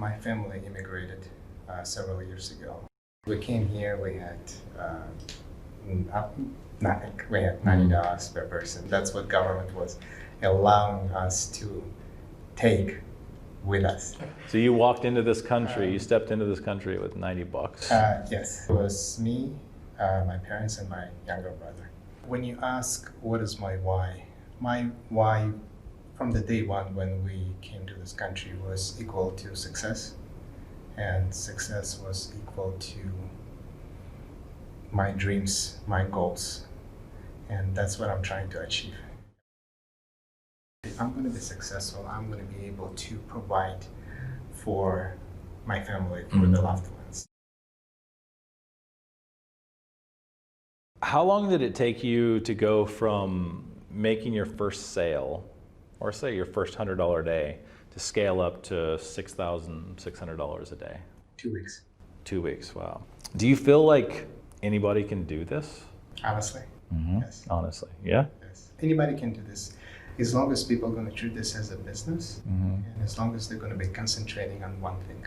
my family immigrated several years ago. We came here, we had nothing. We had $90 per person. That's what government was allowing us to take with us. So you walked into this country, you stepped into this country with 90 bucks. Yes, it was me, my parents, and my younger brother. When you ask what is my why from the day one when we came to this country was equal to success, and success was equal to my dreams, my goals, and that's what I'm trying to achieve. If I'm going to be successful, I'm going to be able to provide for my family, for the loved ones. How long did it take you to go from making your first sale, or say your first $100 day, to scale up to $6,600 a day? 2 weeks. 2 weeks, wow. Do you feel like anybody can do this? Honestly, yes. Honestly, yeah? Yes. Anybody can do this, as long as people are going to treat this as a business, and as long as they're going to be concentrating on one thing.